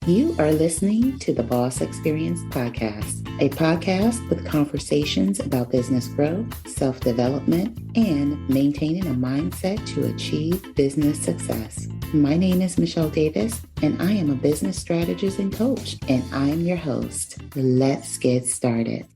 You are listening to the Boss Experience Podcast, a podcast with conversations about business growth, self-development, and maintaining a mindset to achieve business success. My name is Michele Davis, and I am a business strategist and coach, and I am your host. Let's get started.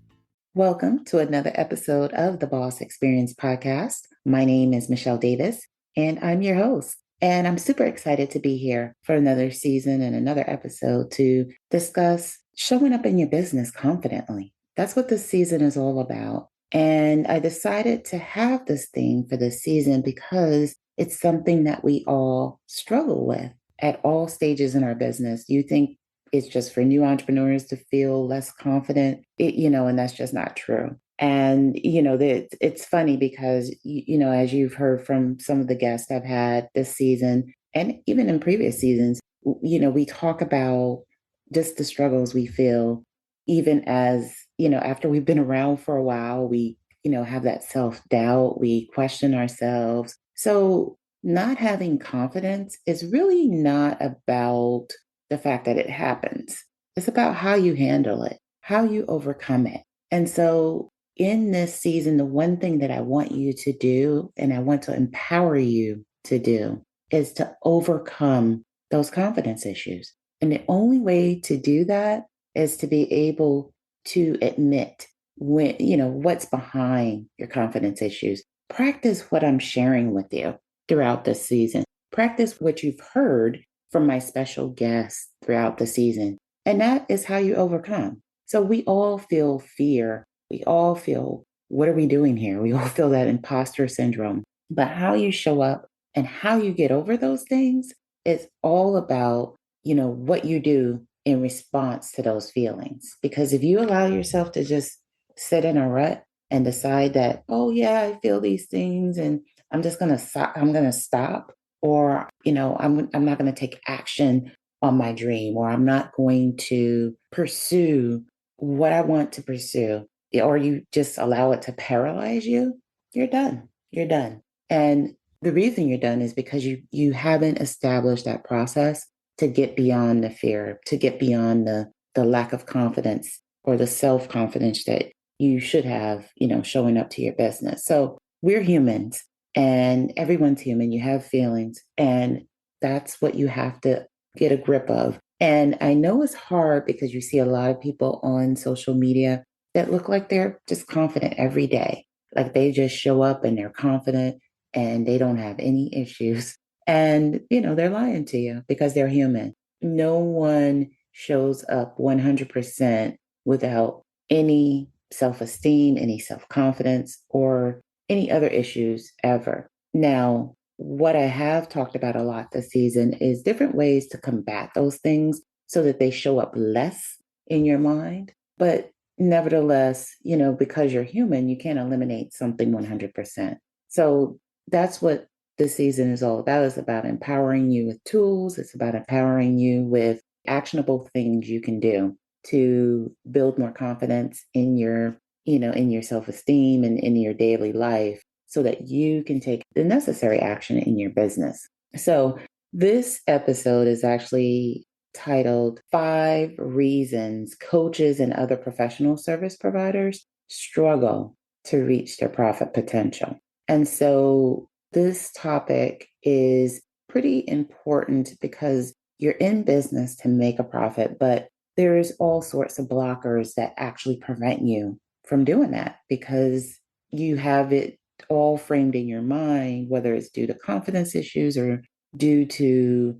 Welcome to another episode of the Boss Experience Podcast. My name is Michele Davis, and I'm your host. And I'm super excited to be here for another season and another episode to discuss showing up in your business confidently. That's what this season is all about. And I decided to have this theme for this season because it's something that we all struggle with at all stages in our business. You think it's just for new entrepreneurs to feel less confident, and that's just not true. And, it's funny because, as you've heard from some of the guests I've had this season and even in previous seasons, we talk about just the struggles we feel, even as, after we've been around for a while, we, have that self-doubt, we question ourselves. So not having confidence is really not about the fact that it happens. It's about how you handle it, how you overcome it. And so in this season, the one thing that I want you to do, and I want to empower you to do, is to overcome those confidence issues. And the only way to do that is to be able to admit what's behind your confidence issues. Practice what I'm sharing with you throughout this season. Practice what you've heard from my special guests throughout the season. And that is how you overcome. So we all feel fear. We all feel, what are we doing here? We all feel that imposter syndrome. But how you show up and how you get over those things is all about, what you do in response to those feelings. Because if you allow yourself to just sit in a rut and decide that, oh yeah, I feel these things and I'm just going to I'm going to stop, or, I'm not going to take action on my dream, or I'm not going to pursue what I want to pursue, or you just allow it to paralyze you, you're done. You're done. And the reason you're done is because you haven't established that process to get beyond the fear, to get beyond the lack of confidence or the self-confidence that you should have, showing up to your business. So we're humans and everyone's human. You have feelings, and that's what you have to get a grip of. And I know it's hard because you see a lot of people on social media that look like they're just confident every day. Like they just show up and they're confident and they don't have any issues. And, they're lying to you because they're human. No one shows up 100% without any self-esteem, any self-confidence, or any other issues ever. Now, what I have talked about a lot this season is different ways to combat those things so that they show up less in your mind. But nevertheless, because you're human, you can't eliminate something 100%. So that's what this season is all about. It's about empowering you with tools. It's about empowering you with actionable things you can do to build more confidence in your, in your self-esteem and in your daily life so that you can take the necessary action in your business. So this episode is actually titled 5 Reasons Coaches and Other Professional Service Providers Struggle to Reach Their Profit Potential. And so this topic is pretty important because you're in business to make a profit, but there's all sorts of blockers that actually prevent you from doing that because you have it all framed in your mind, whether it's due to confidence issues or due to,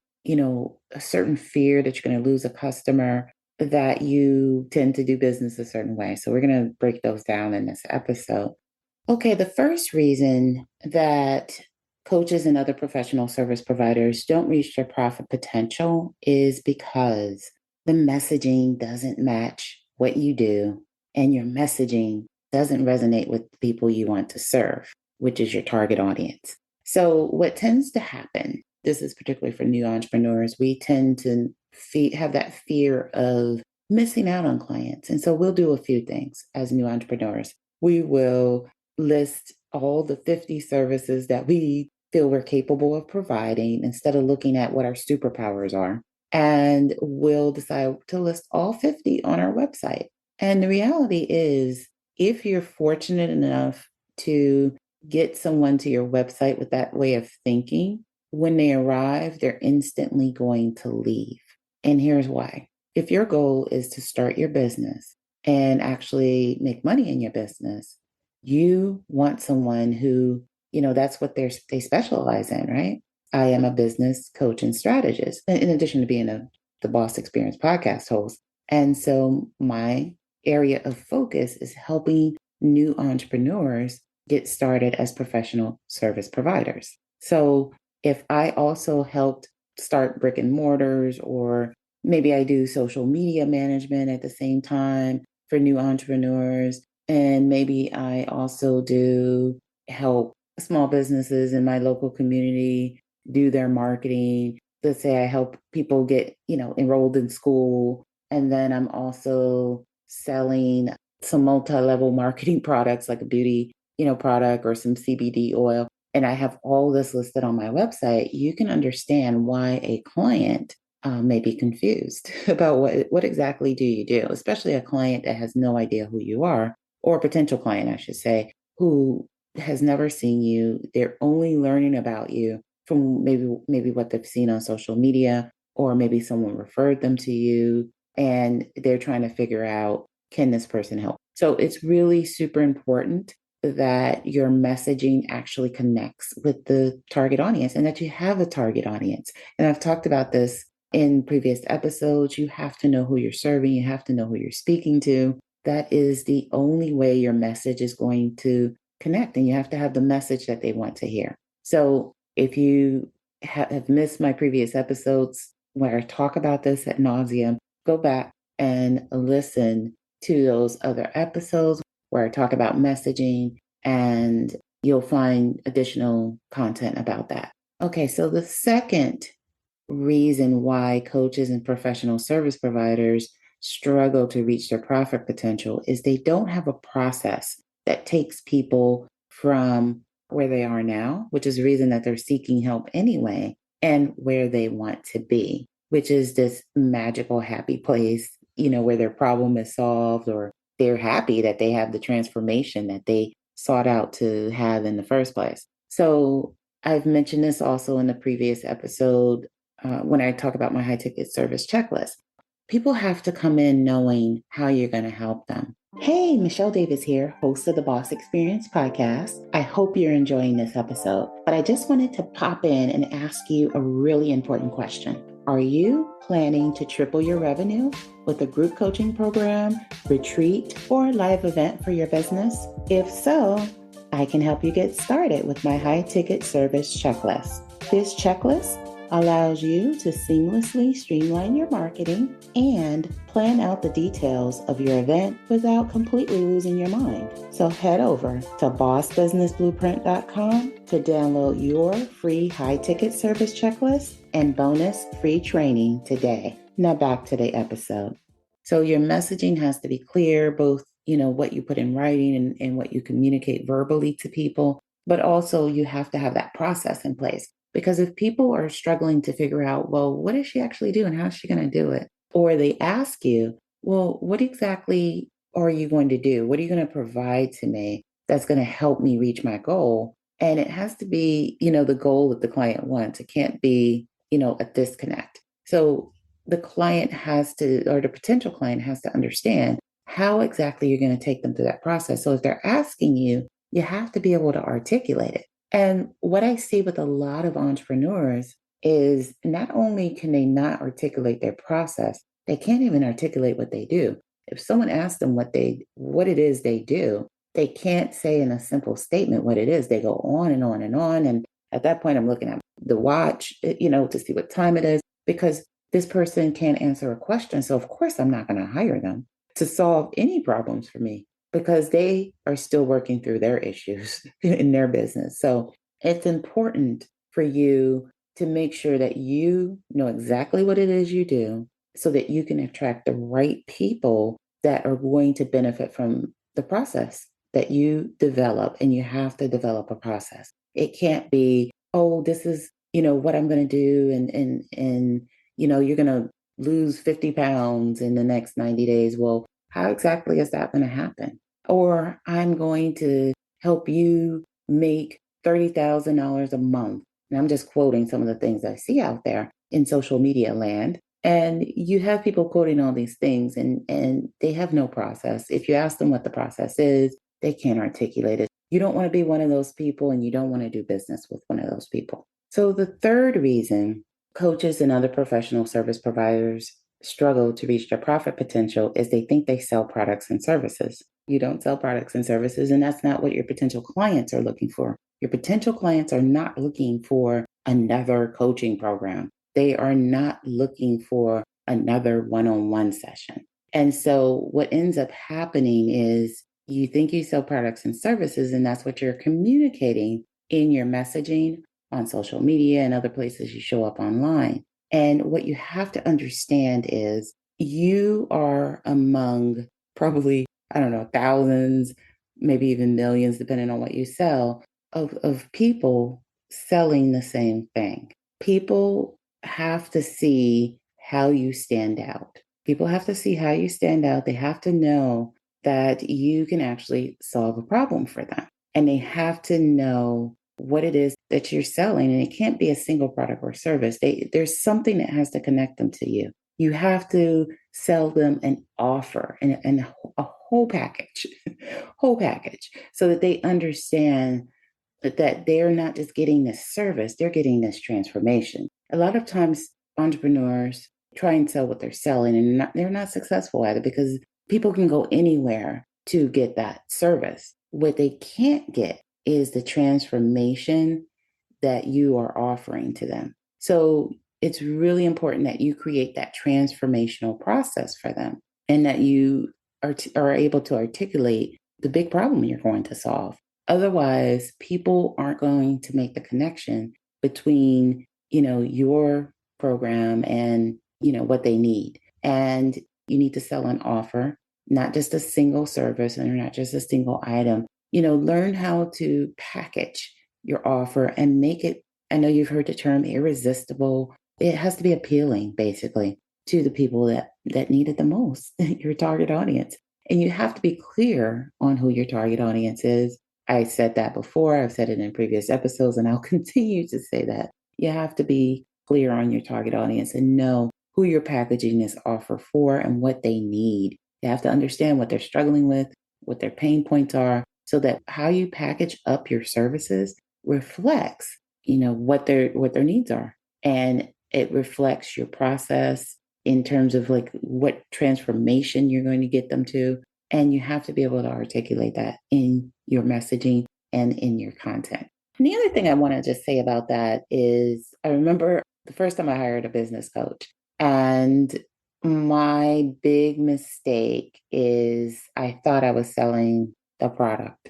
a certain fear that you're going to lose a customer, that you tend to do business a certain way. So we're going to break those down in this episode. Okay, the first reason that coaches and other professional service providers don't reach their profit potential is because the messaging doesn't match what you do, and your messaging doesn't resonate with the people you want to serve, which is your target audience. So what tends to happen, this is particularly for new entrepreneurs, we tend to have that fear of missing out on clients. And so we'll do a few things as new entrepreneurs. We will list all the 50 services that we feel we're capable of providing instead of looking at what our superpowers are. and we'll decide to list all 50 on our website. And the reality is, if you're fortunate enough to get someone to your website with that way of thinking, when they arrive, they're instantly going to leave. And here's why. If your goal is to start your business and actually make money in your business, you want someone who, that's what they specialize in, right? I am a business coach and strategist, in addition to being the Boss Experience podcast host. And so my area of focus is helping new entrepreneurs get started as professional service providers. So if I also helped start brick and mortars, or maybe I do social media management at the same time for new entrepreneurs, and maybe I also do help small businesses in my local community do their marketing. Let's say I help people get, enrolled in school. And then I'm also selling some multi-level marketing products like a beauty, product, or some CBD oil. And I have all this listed on my website. You can understand why a client may be confused about what exactly do you do, especially a client that has no idea who you are, or a potential client, I should say, who has never seen you. They're only learning about you from maybe what they've seen on social media, or maybe someone referred them to you, and they're trying to figure out, can this person help? So it's really super important that your messaging actually connects with the target audience, and that you have a target audience. And I've talked about this in previous episodes. You have to know who you're serving. You have to know who you're speaking to. That is the only way your message is going to connect, and you have to have the message that they want to hear. So if you have missed my previous episodes where I talk about this at nauseum, go back and listen to those other episodes where I talk about messaging, and you'll find additional content about that. Okay, so the second reason why coaches and professional service providers struggle to reach their profit potential is they don't have a process that takes people from where they are now, which is the reason that they're seeking help anyway, and where they want to be, which is this magical, happy place, where their problem is solved, or they're happy that they have the transformation that they sought out to have in the first place. So I've mentioned this also in the previous episode when I talk about my high ticket service checklist. People have to come in knowing how you're going to help them. Hey, Michele Davis here, host of the Boss Experience podcast. I hope you're enjoying this episode, but I just wanted to pop in and ask you a really important question. Are you planning to triple your revenue with a group coaching program, retreat, or live event for your business? If so, I can help you get started with my high ticket service checklist. This checklist allows you to seamlessly streamline your marketing and plan out the details of your event without completely losing your mind. So head over to bossbusinessblueprint.com to download your free high-ticket service checklist and bonus free training today. Now back to the episode. So your messaging has to be clear, both, what you put in writing and what you communicate verbally to people, but also you have to have that process in place. Because if people are struggling to figure out, well, what does she actually do and how's she going to do it? Or they ask you, well, what exactly are you going to do? What are you going to provide to me that's going to help me reach my goal? And it has to be, the goal that the client wants. It can't be, a disconnect. So the client has to, or the potential client has to understand how exactly you're going to take them through that process. So if they're asking you, you have to be able to articulate it. And what I see with a lot of entrepreneurs is not only can they not articulate their process, they can't even articulate what they do. If someone asks them what it is they do, they can't say in a simple statement what it is. They go on and on and on. And at that point, I'm looking at the watch, to see what time it is, because this person can't answer a question. So of course, I'm not going to hire them to solve any problems for me, because they are still working through their issues in their business. So it's important for you to make sure that you know exactly what it is you do, so that you can attract the right people that are going to benefit from the process that you develop. And you have to develop a process. It can't be, oh, this is, what I'm going to do. And you're going to lose 50 pounds in the next 90 days. Well, how exactly is that going to happen? Or I'm going to help you make $30,000 a month. And I'm just quoting some of the things I see out there in social media land. And you have people quoting all these things and they have no process. If you ask them what the process is, they can't articulate it. You don't want to be one of those people and you don't want to do business with one of those people. So the third reason coaches and other professional service providers struggle to reach their profit potential is they think they sell products and services. You don't sell products and services, and that's not what your potential clients are looking for. Your potential clients are not looking for another coaching program. They are not looking for another one-on-one session. And so what ends up happening is you think you sell products and services, and that's what you're communicating in your messaging on social media and other places you show up online. And what you have to understand is you are among probably, I don't know, thousands, maybe even millions, depending on what you sell, of people selling the same thing. People have to see how you stand out. People have to see how you stand out. They have to know that you can actually solve a problem for them. And they have to know what it is that you're selling. And it can't be a single product or service. There's something that has to connect them to you. You have to sell them an offer and a whole package, whole package, so that they understand that they're not just getting this service, they're getting this transformation. A lot of times entrepreneurs try and sell what they're selling and they're not successful at it because people can go anywhere to get that service. What they can't get is the transformation that you are offering to them. So it's really important that you create that transformational process for them and that you are able to articulate the big problem you're going to solve. Otherwise, people aren't going to make the connection between, your program and, what they need. And you need to sell an offer, not just a single service or not just a single item. Learn how to package your offer and make it, I know you've heard the term irresistible. It has to be appealing, basically, to the people that need it the most, your target audience. And you have to be clear on who your target audience is. I said that before, I've said it in previous episodes, and I'll continue to say that. You have to be clear on your target audience and know who you're packaging this offer for and what they need. You have to understand what they're struggling with, what their pain points are, so that how you package up your services reflects, what their needs are. And it reflects your process in terms of like what transformation you're going to get them to. And you have to be able to articulate that in your messaging and in your content. And the other thing I want to just say about that is I remember the first time I hired a business coach, and my big mistake is I thought I was selling a product,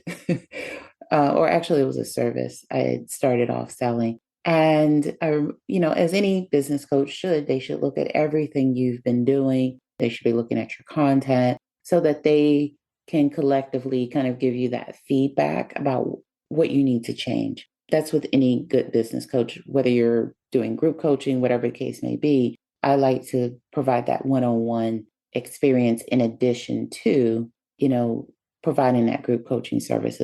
or actually it was a service I had started off selling. And as any business coach should, they should look at everything you've been doing. They should be looking at your content so that they can collectively kind of give you that feedback about what you need to change. That's with any good business coach, whether you're doing group coaching, whatever the case may be. I like to provide that one-on-one experience in addition to, providing that group coaching service.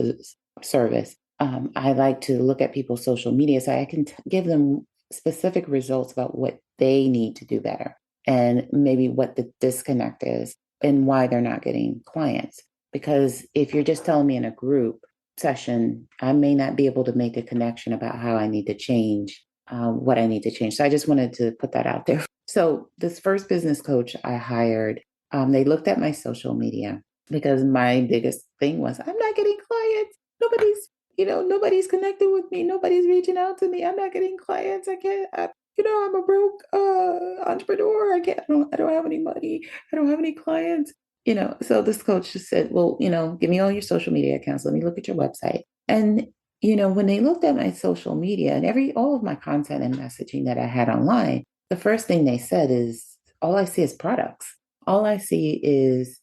I like to look at people's social media so I can give them specific results about what they need to do better and maybe what the disconnect is and why they're not getting clients. Because if you're just telling me in a group session, I may not be able to make a connection about how I need to change, what I need to change. So I just wanted to put that out there. So this first business coach I hired, they looked at my social media because my biggest thing was I'm not getting clients. Nobody's connected with me. Nobody's reaching out to me. I'm not getting clients. I'm a broke entrepreneur. I don't have any money. I don't have any clients. So this coach just said, well, give me all your social media accounts. Let me look at your website. And, when they looked at my social media and all of my content and messaging that I had online, the first thing they said is, all I see is products. All I see is,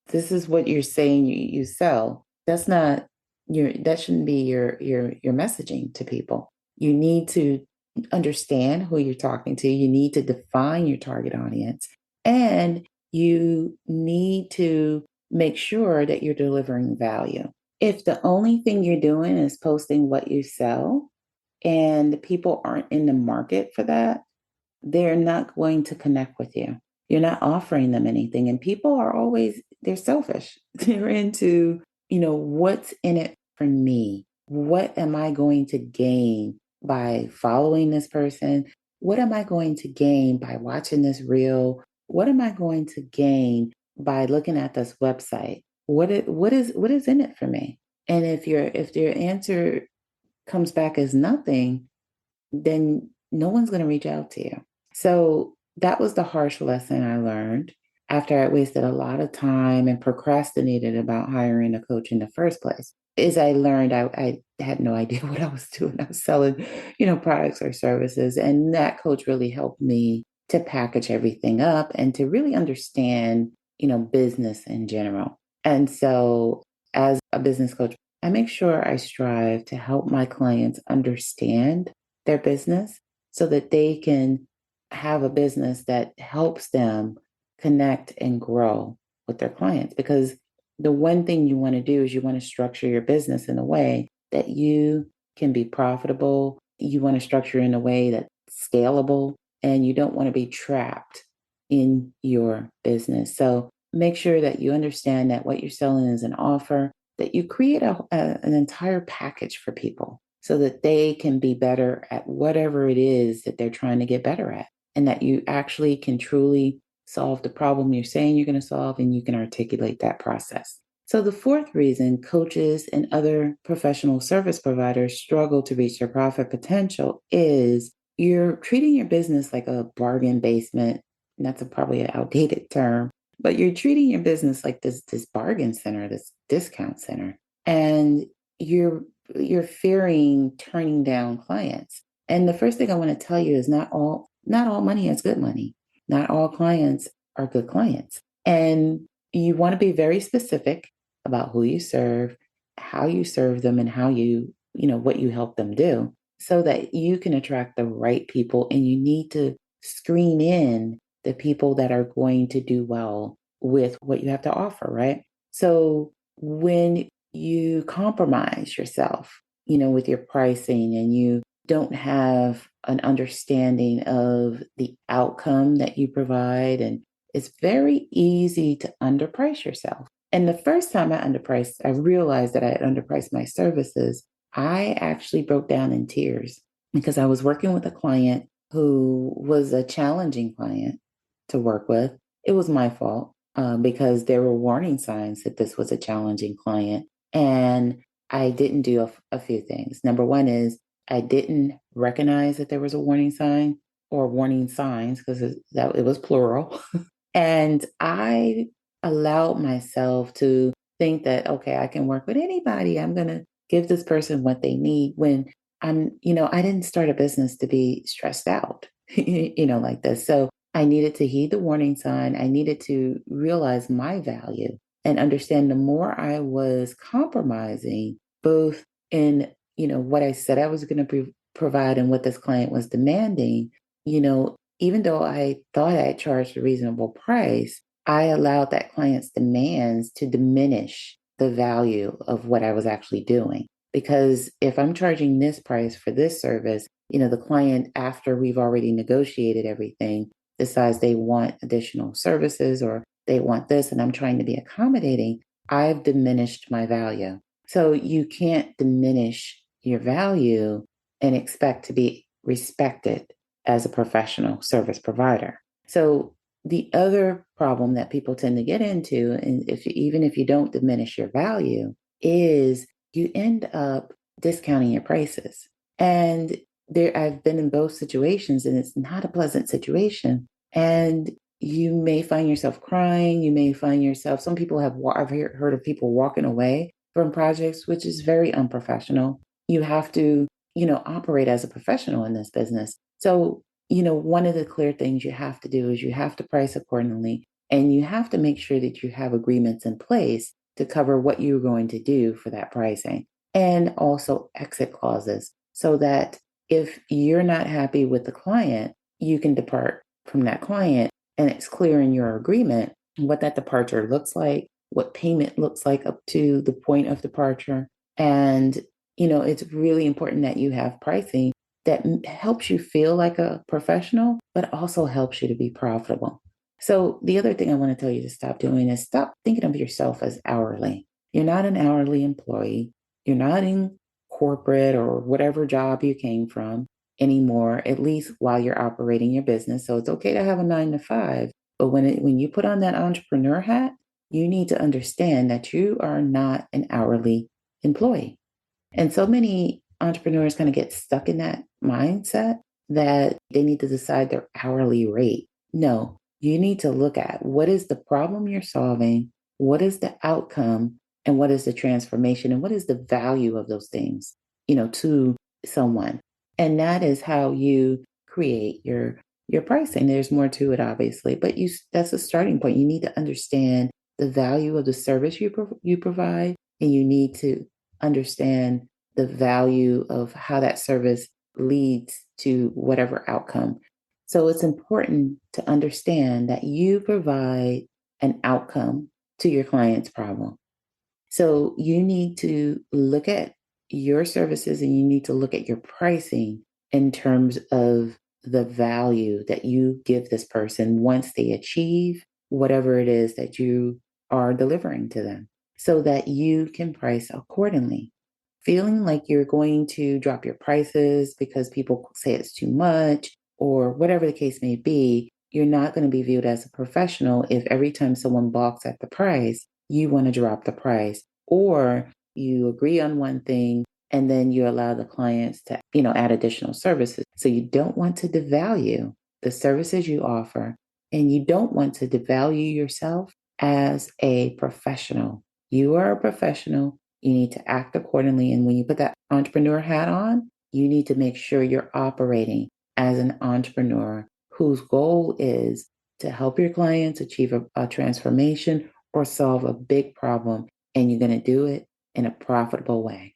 this is what you're saying you sell. That shouldn't be your messaging to people. You need to understand who you're talking to. You need to define your target audience, and you need to make sure that you're delivering value. If the only thing you're doing is posting what you sell and people aren't in the market for that, they're not going to connect with you. You're not offering them anything. And people are always, they're selfish. They're into, what's in it for me? What am I going to gain by following this person? What am I going to gain by watching this reel? What am I going to gain by looking at this website? What is in it for me? And if your answer comes back as nothing, then no one's going to reach out to you. So that was the harsh lesson I learned after I wasted a lot of time and procrastinated about hiring a coach in the first place. Is I learned I had no idea what I was doing. I was selling, products or services. And that coach really helped me to package everything up and to really understand, business in general. And so as a business coach, I make sure I strive to help my clients understand their business so that they can have a business that helps them connect and grow with their clients. Because the one thing you want to do is you want to structure your business in a way that you can be profitable. You want to structure in a way that's scalable, and you don't want to be trapped in your business. So make sure that you understand that what you're selling is an offer, that you create an entire package for people so that they can be better at whatever it is that they're trying to get better at, and that you actually can truly solve the problem you're saying you're going to solve, and you can articulate that process. So the fourth reason coaches and other professional service providers struggle to reach their profit potential is you're treating your business like a bargain basement. And that's probably an outdated term, but you're treating your business like this bargain center, this discount center, and you're fearing turning down clients. And the first thing I want to tell you is not all money is good money. Not all clients are good clients. And you want to be very specific about who you serve, how you serve them, and how what you help them do so that you can attract the right people. And you need to screen in the people that are going to do well with what you have to offer, right? So when you compromise yourself, with your pricing, and you don't have an understanding of the outcome that you provide, and it's very easy to underprice yourself. And the first time I realized that I had underpriced my services, I actually broke down in tears because I was working with a client who was a challenging client to work with. It was my fault because there were warning signs that this was a challenging client. And I didn't do a few things. Number one is I didn't recognize that there was a warning sign or warning signs because it was plural. And I allowed myself to think that, okay, I can work with anybody. I'm going to give this person what they need when I didn't start a business to be stressed out, like this. So I needed to heed the warning sign. I needed to realize my value and understand the more I was compromising, both in, what I said I was going to provide and what this client was demanding, even though I thought I charged a reasonable price, I allowed that client's demands to diminish the value of what I was actually doing. Because if I'm charging this price for this service, the client, after we've already negotiated everything, decides they want additional services or they want this, and I'm trying to be accommodating, I've diminished my value. So you can't diminish your value and expect to be respected as a professional service provider. So the other problem that people tend to get into, and even if you don't diminish your value, is you end up discounting your prices. And I've been in both situations, and it's not a pleasant situation. And you may find yourself crying. You may find yourself, some people I've heard of people walking away from projects, which is very unprofessional. You have to, operate as a professional in this business. So, one of the clear things you have to do is you have to price accordingly, and you have to make sure that you have agreements in place to cover what you're going to do for that pricing, and also exit clauses so that if you're not happy with the client, you can depart from that client, and it's clear in your agreement what that departure looks like, what payment looks like up to the point of departure. And, it's really important that you have pricing that helps you feel like a professional, but also helps you to be profitable. So the other thing I want to tell you to stop doing is stop thinking of yourself as hourly. You're not an hourly employee. You're not in corporate or whatever job you came from anymore, at least while you're operating your business. So it's okay to have a 9 to 5, but when you put on that entrepreneur hat, you need to understand that you are not an hourly employee. And so many entrepreneurs kind of get stuck in that mindset that they need to decide their hourly rate. No, you need to look at what is the problem you're solving, what is the outcome, and what is the transformation, and what is the value of those things, to someone. And that is how you create your pricing. There's more to it, obviously, but that's a starting point. You need to understand the value of the service you provide, and you need to understand the value of how that service leads to whatever outcome. So it's important to understand that you provide an outcome to your client's problem. So you need to look at your services, and you need to look at your pricing in terms of the value that you give this person once they achieve whatever it is that you are delivering to them, so that you can price accordingly. Feeling like you're going to drop your prices because people say it's too much or whatever the case may be, you're not going to be viewed as a professional if every time someone balks at the price, you want to drop the price, or you agree on one thing and then you allow the clients to, add additional services. So you don't want to devalue the services you offer, and you don't want to devalue yourself as a professional. You are a professional. You need to act accordingly. And when you put that entrepreneur hat on, you need to make sure you're operating as an entrepreneur whose goal is to help your clients achieve a transformation or solve a big problem. And you're going to do it in a profitable way.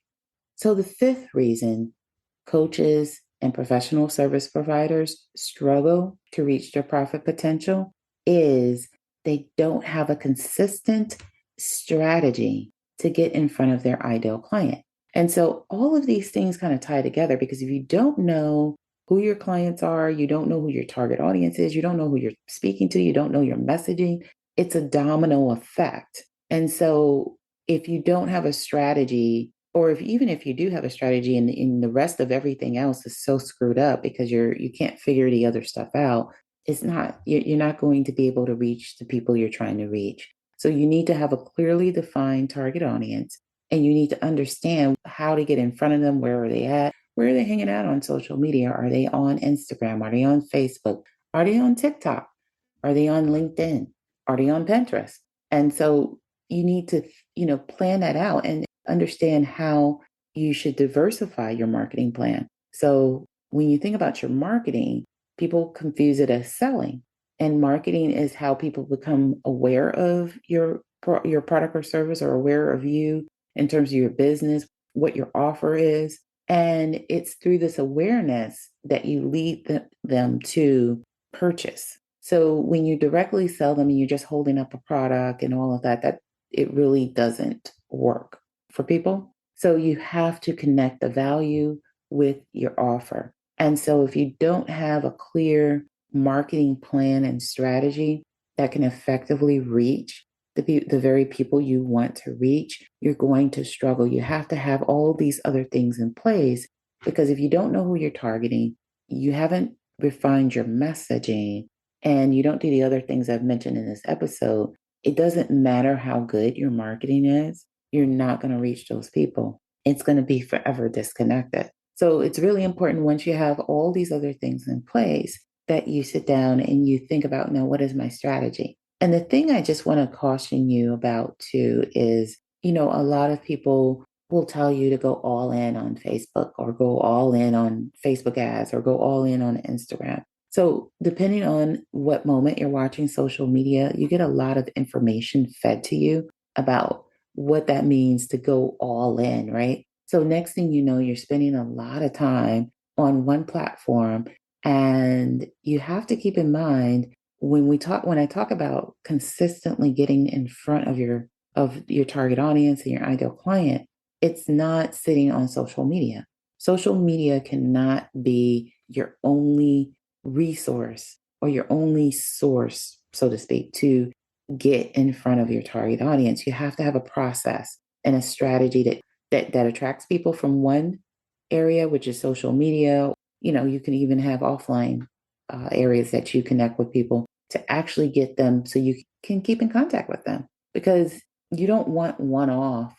So the fifth reason coaches and professional service providers struggle to reach their profit potential is they don't have a consistent strategy to get in front of their ideal client. And so all of these things kind of tie together, because if you don't know who your clients are, you don't know who your target audience is, you don't know who you're speaking to, you don't know your messaging, it's a domino effect. And so if you don't have a strategy, or even if you do have a strategy and in the rest of everything else is so screwed up because you can't figure the other stuff out, you're not going to be able to reach the people you're trying to reach. So you need to have a clearly defined target audience, and you need to understand how to get in front of them. Where are they at? Where are they hanging out on social media? Are they on Instagram? Are they on Facebook? Are they on TikTok? Are they on LinkedIn? Are they on Pinterest? And so you need to, plan that out and understand how you should diversify your marketing plan. So when you think about your marketing, people confuse it as selling. And marketing is how people become aware of your product or service, or aware of you in terms of your business, what your offer is. And it's through this awareness that you lead them to purchase. So when you directly sell them and you're just holding up a product and all of that it really doesn't work for people. So you have to connect the value with your offer. And so if you don't have a clear marketing plan and strategy that can effectively reach the very people you want to reach, you're going to struggle. You have to have all these other things in place, because if you don't know who you're targeting, you haven't refined your messaging, and you don't do the other things I've mentioned in this episode, it doesn't matter how good your marketing is, you're not going to reach those people. It's going to be forever disconnected. So it's really important, once you have all these other things in place, that you sit down and you think about, now, what is my strategy? And the thing I just want to caution you about too is, a lot of people will tell you to go all in on Facebook, or go all in on Facebook ads, or go all in on Instagram. So depending on what moment you're watching social media, you get a lot of information fed to you about what that means to go all in, right? So next thing you know, you're spending a lot of time on one platform. And you have to keep in mind when I talk about consistently getting in front of your target audience and your ideal client, it's not sitting on social media. Social media cannot be your only resource or your only source, so to speak, to get in front of your target audience. You have to have a process and a strategy that attracts people from one area, which is social media. You can even have offline areas that you connect with people to actually get them so you can keep in contact with them, because you don't want one-off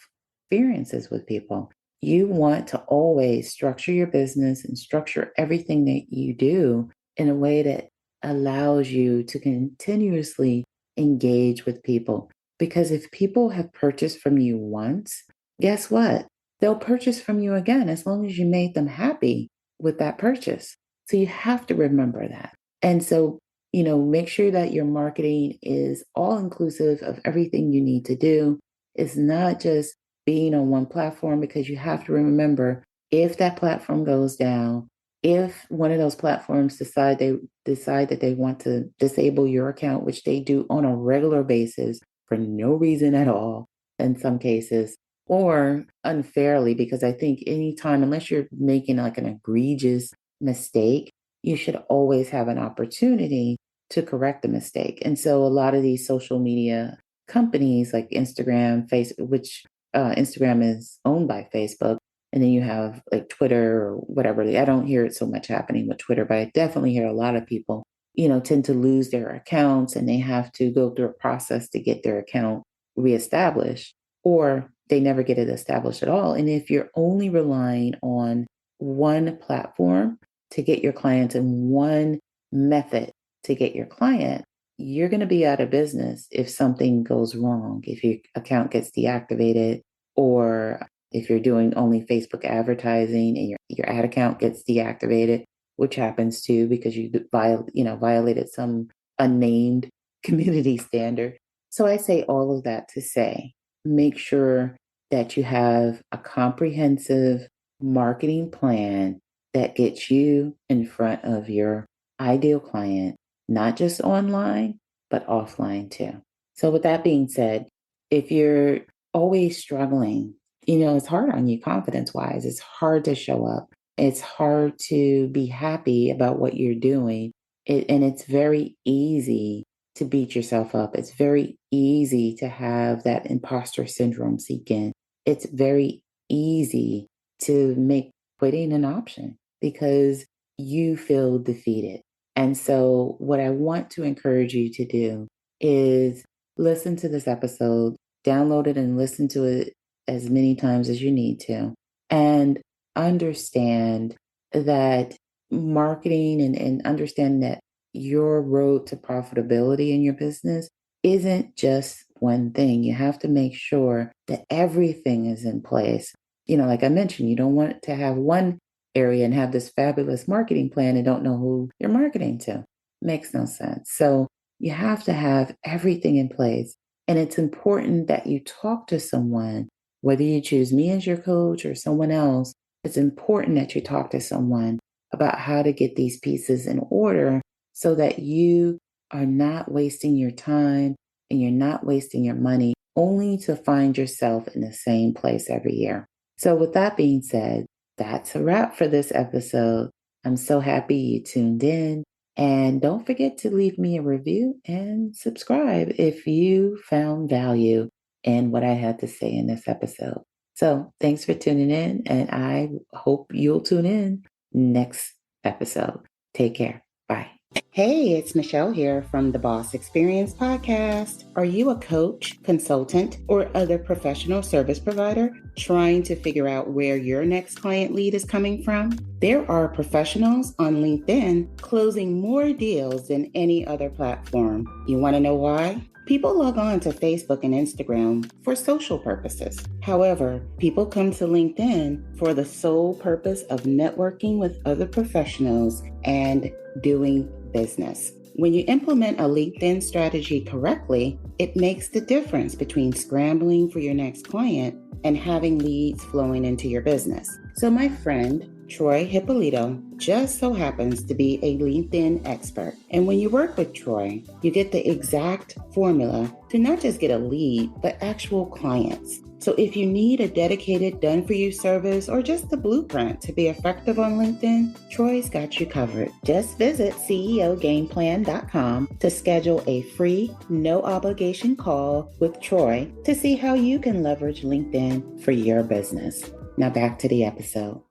experiences with people. You want to always structure your business and structure everything that you do in a way that allows you to continuously engage with people. Because if people have purchased from you once, guess what? They'll purchase from you again as long as you made them happy with that purchase. So you have to remember that. And so, make sure that your marketing is all inclusive of everything you need to do. It's not just being on one platform, because you have to remember, if that platform goes down, if one of those platforms decide that they want to disable your account, which they do on a regular basis for no reason at all in some cases, or unfairly, because I think anytime, unless you're making like an egregious mistake, you should always have an opportunity to correct the mistake. And so a lot of these social media companies like Instagram, Facebook, which Instagram is owned by Facebook, and then you have like Twitter or whatever. I don't hear it so much happening with Twitter, but I definitely hear a lot of people, tend to lose their accounts, and they have to go through a process to get their account reestablished, or they never get it established at all. And if you're only relying on one platform to get your clients and one method to get your client, you're going to be out of business if something goes wrong, if your account gets deactivated, or if you're doing only Facebook advertising and your ad account gets deactivated, which happens too because you violated some unnamed community standard. So I say all of that to say, make sure that you have a comprehensive marketing plan that gets you in front of your ideal client, not just online, but offline too. So with that being said, if you're always struggling, it's hard on you confidence-wise. It's hard to show up. It's hard to be happy about what you're doing. And it's very easy to beat yourself up. It's very easy to have that imposter syndrome seek in. It's very easy to make quitting an option because you feel defeated. And so what I want to encourage you to do is listen to this episode, download it and listen to it as many times as you need to, and understand that marketing and understand that your road to profitability in your business isn't just one thing. You have to make sure that everything is in place. Like I mentioned, you don't want to have one area and have this fabulous marketing plan and don't know who you're marketing to. Makes no sense. So you have to have everything in place. And it's important that you talk to someone, whether you choose me as your coach or someone else. It's important that you talk to someone about how to get these pieces in order so that you are not wasting your time and you're not wasting your money only to find yourself in the same place every year. So with that being said, that's a wrap for this episode. I'm so happy you tuned in. And don't forget to leave me a review and subscribe if you found value in what I had to say in this episode. So thanks for tuning in, and I hope you'll tune in next episode. Take care. Bye. Hey, it's Michele here from the Boss Experience Podcast. Are you a coach, consultant, or other professional service provider trying to figure out where your next client lead is coming from? There are professionals on LinkedIn closing more deals than any other platform. You want to know why? People log on to Facebook and Instagram for social purposes. However, people come to LinkedIn for the sole purpose of networking with other professionals and doing business. When you implement a LinkedIn strategy correctly, it makes the difference between scrambling for your next client and having leads flowing into your business. So my friend, Troy Hippolito just so happens to be a LinkedIn expert. And when you work with Troy, you get the exact formula to not just get a lead, but actual clients. So if you need a dedicated done-for-you service or just the blueprint to be effective on LinkedIn, Troy's got you covered. Just visit ceogameplan.com to schedule a free, no-obligation call with Troy to see how you can leverage LinkedIn for your business. Now back to the episode.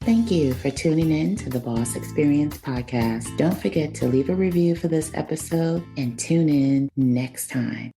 Thank you for tuning in to the Boss Experience Podcast. Don't forget to leave a review for this episode and tune in next time.